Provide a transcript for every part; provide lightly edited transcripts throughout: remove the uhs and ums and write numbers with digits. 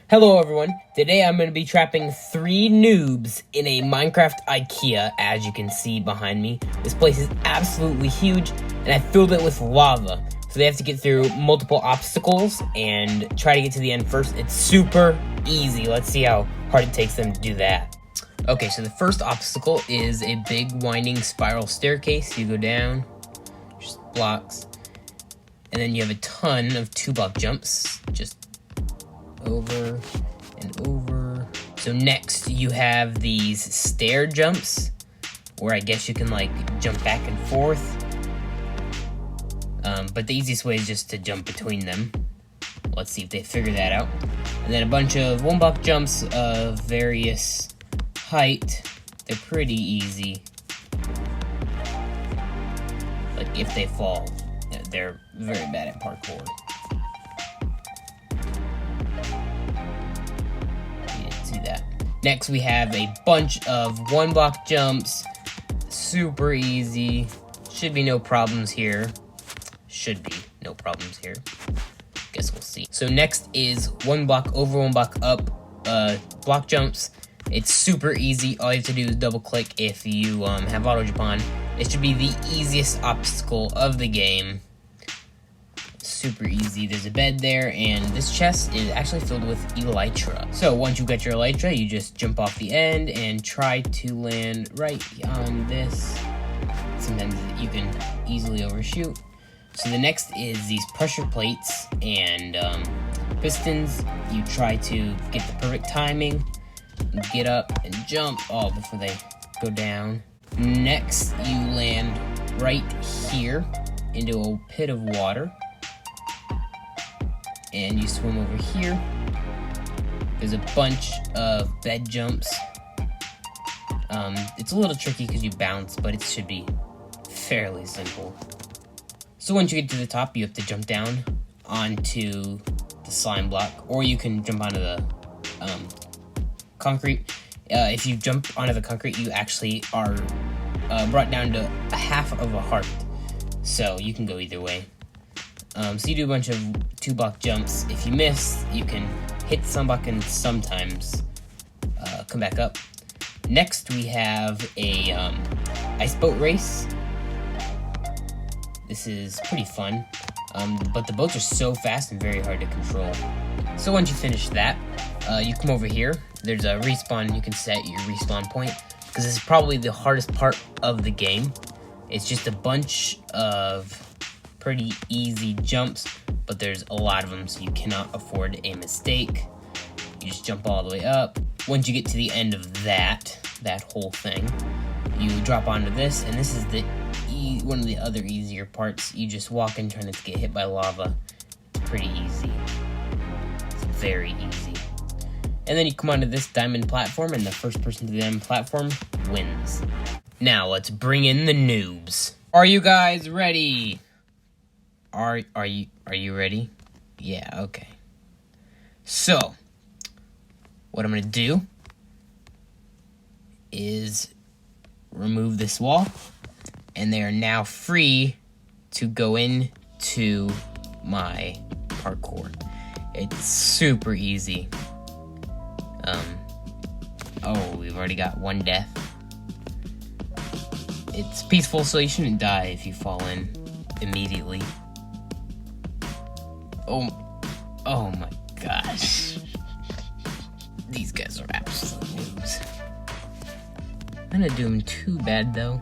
Hello everyone, today I'm going to be trapping 3 noobs in a Minecraft IKEA, as you can see behind me. This place is absolutely huge, and I filled it with lava. So they have to get through multiple obstacles and try to get to the end first. It's super easy. Let's see how hard it takes them to do that. Okay, so the first obstacle is a big winding spiral staircase. You go down, just blocks, and then you have a ton of 2-block jumps, just over and over. So next you have these stair jumps where I guess you can like jump back and forth, but the easiest way is just to jump between them. Let's see if they figure that out. And then a bunch of 1-block jumps of various height. They're pretty easy, like if they fall. They're very bad at parkour. Next, we have a bunch of 1-block jumps. Super easy. Should be no problems here. Guess we'll see. So next is 1-block over, 1-block up block jumps. It's super easy. All you have to do is double click if you have auto jump on. It should be the easiest obstacle of the game. Super easy. There's a bed there, and this chest is actually filled with elytra. So once you get your elytra, you just jump off the end and try to land right on this. Sometimes you can easily overshoot. So the next is these pressure plates and pistons. You try to get the perfect timing, get up and jump before they go down. Next, you land right here into a pit of water, and you swim over here. There's a bunch of bed jumps. It's a little tricky because you bounce, but it should be fairly simple. So once you get to the top, you have to jump down onto the slime block, or you can jump onto the concrete. If you jump onto the concrete, you actually are brought down to a half of a heart, so you can go either way. So you do a bunch of 2-block jumps. If you miss, you can hit some block and sometimes come back up. Next, we have a ice boat race. This is pretty fun, but the boats are so fast and very hard to control. So once you finish that, you come over here. There's a respawn. You can set your respawn point, because this is probably the hardest part of the game. It's just a bunch of pretty easy jumps, but there's a lot of them, so you cannot afford a mistake. You just jump all the way up. Once you get to the end of that whole thing, you drop onto this, and this is the one of the other easier parts. You just walk in trying not to get hit by lava. It's pretty easy. It's very easy. And then you come onto this diamond platform, and the first person to the diamond platform wins. Now let's bring in the noobs. Are you guys ready? Are you ready? Yeah, okay. So, what I'm gonna do is remove this wall, and they are now free to go into my parkour. It's super easy. We've already got 1 death. It's peaceful, so you shouldn't die if you fall in immediately. Oh my gosh. These guys are absolute noobs. I'm not doing too bad though.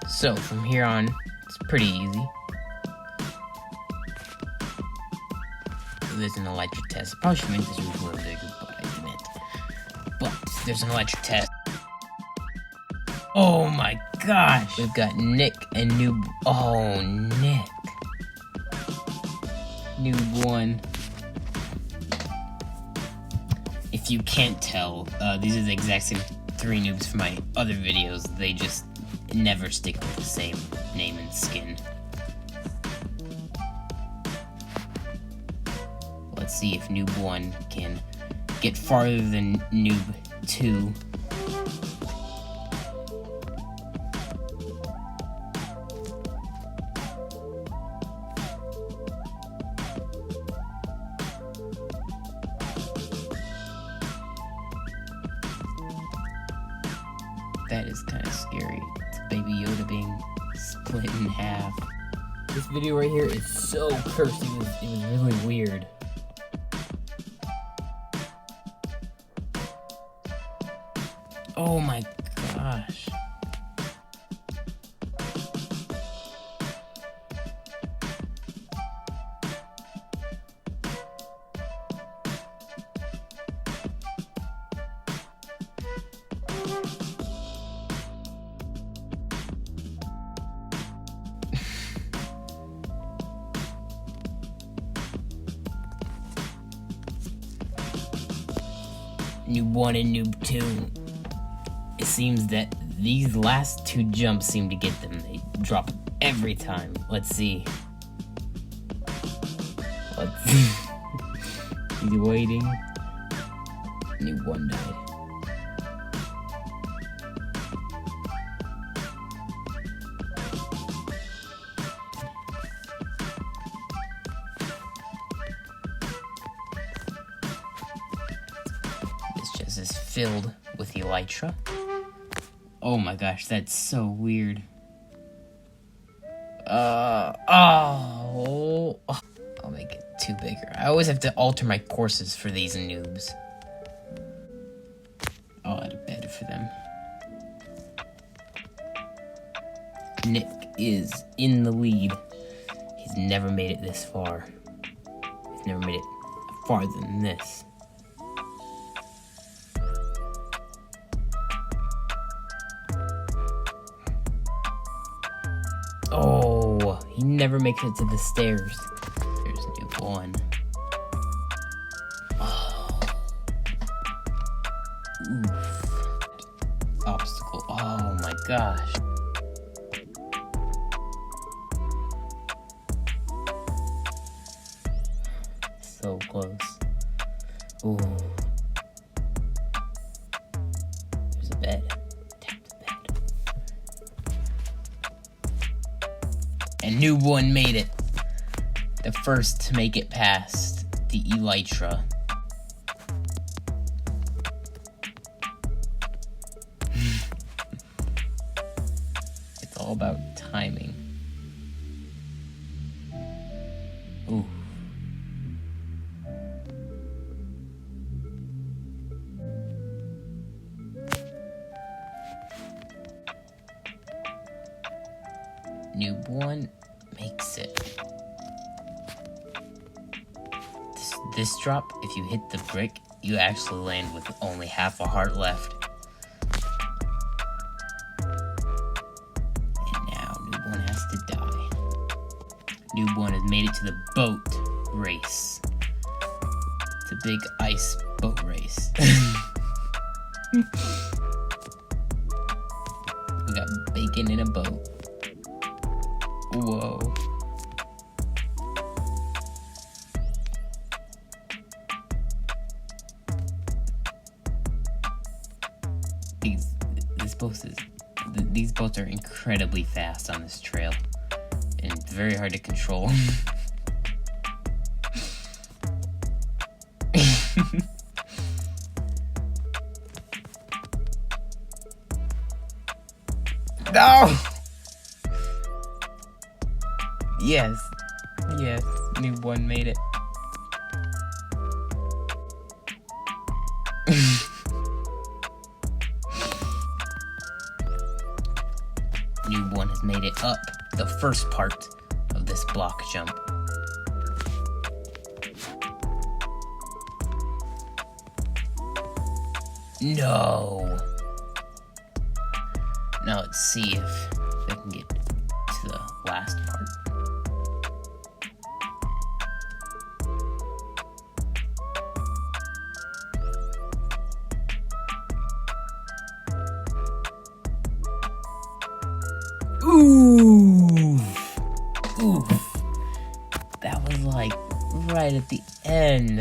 So from here on, it's pretty easy. There's an electric test. Probably should make this room a little bigger, but I didn't. But there's an electric test. Oh my gosh! We've got Nick and Noob. Oh, Nick. Noob 1. If you can't tell, these are the exact same 3 noobs from my other videos. They just never stick with the same name and skin. Let's see if Noob 1 can get farther than Noob 2. That is kind of scary. It's Baby Yoda being split in half. This video right here is so cursed. It was really weird. Oh my gosh. Noob 1 and Noob 2. It seems that these last two jumps seem to get them. They drop every time. Let's see. He's waiting. Noob 1 died. Is filled with elytra. Oh my gosh, that's so weird. I'll make it too bigger. I always have to alter my courses for these noobs. I'll add a bed for them. Nick is in the lead. He's never made it this far. He's never made it farther than this. Oh, he never makes it to the stairs. There's Noob 1. Oh. Oof. Obstacle. Oh my gosh. So close. Ooh. There's a bed. And Noob 1 made it. The first to make it past the elytra. It's all about timing. Ooh. Noob 1 makes it. This drop, if you hit the brick, you actually land with only half a heart left. And now Noob 1 has to die. Noob 1 has made it to the boat race. It's a big ice boat race. We got bacon in a boat. Whoa. These boats are incredibly fast on this trail, and it's very hard to control. No! Yes, Noob 1 made it. Noob 1 has made it up the first part of this block jump. No! Now let's see if they can get to the last part. Oof. That was like right at the end.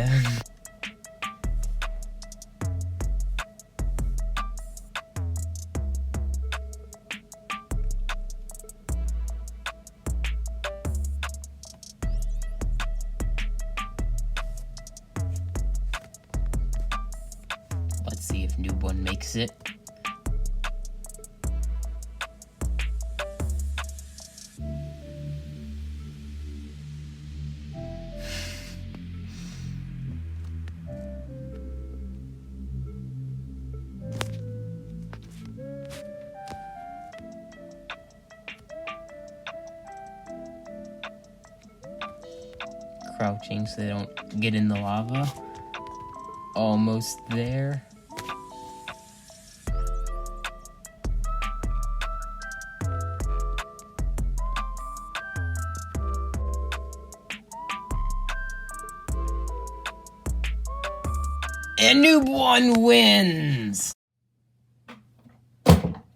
Let's see if Noob One makes it. Crouching so they don't get in the lava. Almost there. And Noob One wins!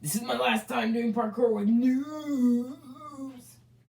This is my last time doing parkour with Noob!